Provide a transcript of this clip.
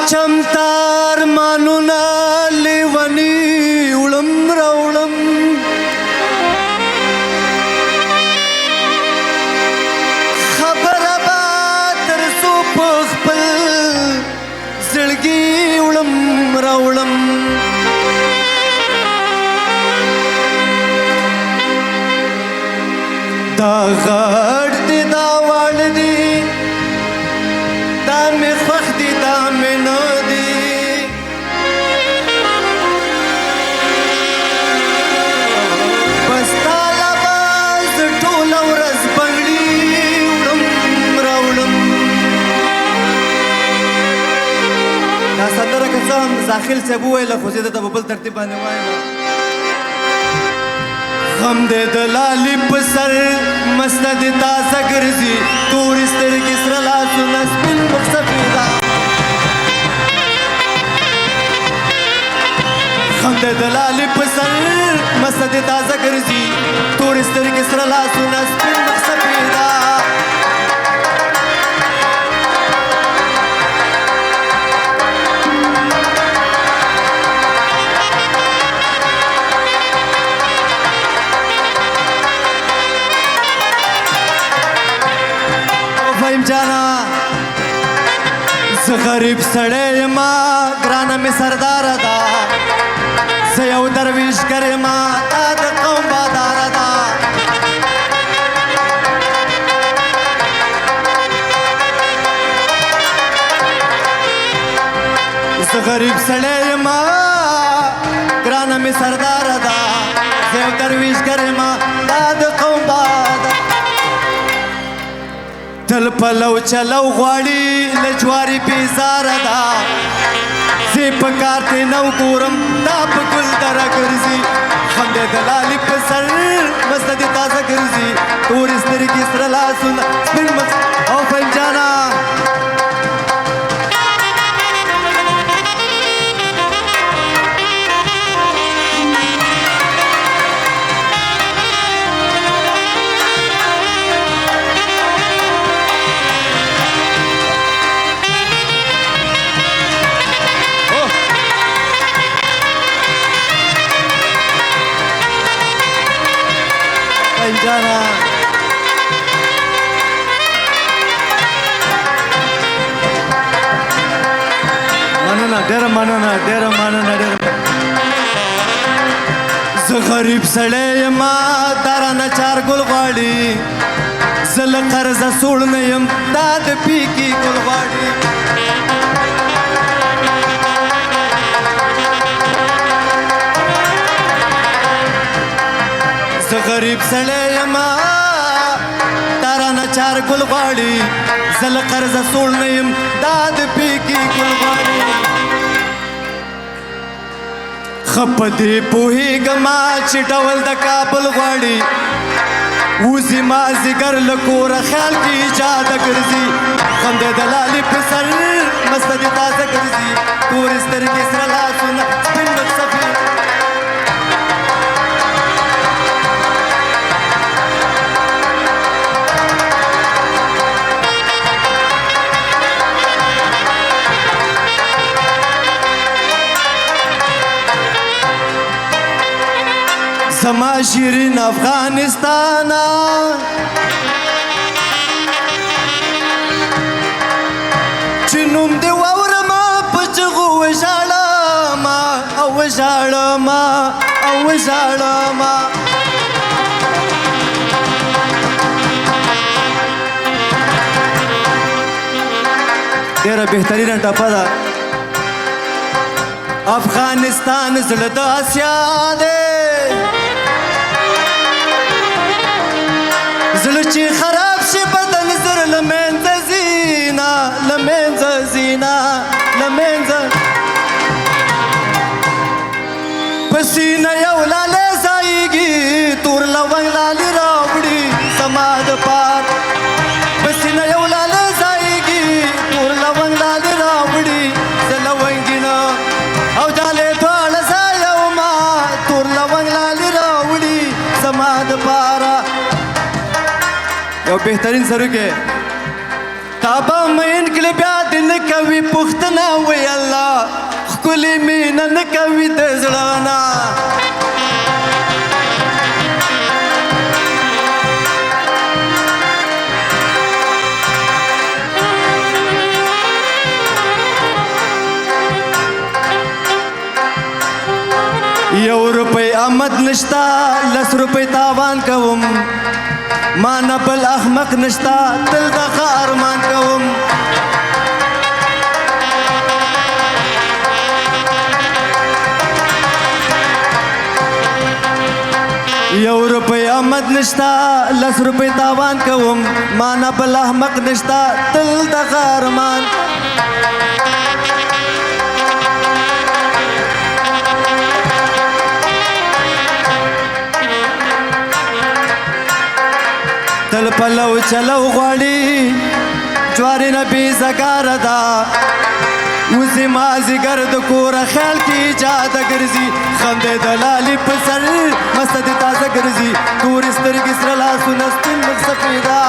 چمتار مانونا لیونی وړم راوړم خبره به تر څو په خپل زړګي وړم راوړم دا غړ دی دا وړ دی دا مې خوښ دی دا مې نه دی بس تا له به زه ټوله ورځ بنګړي وړم راوړم دا سندره که څه هم زاخیل صاحب وویله خو زه دته په بل ترتیب باندې وایم غم دې د لالي په سر مسته دې تازه ګرځي تورې سترګې سره لاسونه سپین مخ سفیده غم دې د لالي په سر مسته دې تازه ګرځي تورې سترګې سره لاسونه سپین مخ سفیده جانا زه غریب سړی یما ګرانه مې سرداره ده زه یو درویشګر یما تا د قوم باداره ده زه غریب سړی یما ګرانه مې سرداره ده زه یو درویشګر یما تا د قوم باداره تل پلو چلو غواړي له جواري بیزاره ده زه په کار ترې نه وګورم دا په ګلدره ګرځي غم دې د لالي په سر مسته دې تازه ګرځي تورې سترګې سره لاسونه سپین مخ او فهم جانا جانا مننه ډېره مننه ډېره مننه زه غریب سړی یما دا رانه چار ګل غواړي زه له قرضه سوړ نه یم دا د پیکي ګل غواړي زه غریب سړی یما دا رانه چار ګل غواړي زه له قرضه سوړ نه یم دا د پیکي ګل غواړي ښه په دې پوهېږمه چې ډول د کابل غواړي وځي مازدیګر له کوره خیال کې ایجاده ګرځي غم دې د لالي په سر مسته دې تازه ګرځي تورې سترګې سره لاسونه سپین مخ سفید زما شیرین افغانستانا چې نوم دې واورمه په چغو وژاړمه او وژاړمه او وژاړمه ډېره بهترینه ټپه ده افغانستان زړه د اسیا دی زړه چې خراب شي بدن زر له منځه ځينا له منځه ځينا له منځه په سینه یو لالی ځایږي تور لونګ لالي راوړي زما دپار په سینه یو لالی ځایږي تور لونګ لالي راوړي زه لونګینه او ډالې دواړه ځای یوما تور لونګ لالي راوړي زما دپاره یو بهترین سرو کې تابه مین کړي بیا دې نه کوي پوښتنه وی الله ښکلې مینه نه کوي د زړه نه یو روپۍ آمد نشتا 10 روپۍ تاوان کوم ما نه بل احمق نشتا تل دغه ارمان کوم یو روپۍ آمد نشتا 10 روپۍ تاوان کوم ما نه بل احمق نشتا تل دغه ارمان تل پلو چلو غواړي جواري نه بې زګاره ده وزې مازدیګر د کوره خیال کې ایجاده ګرځي خندې د لالي په سر مسته دې تازه ګرځي تورې سترګې سره لاسونه سپین مخ سفیده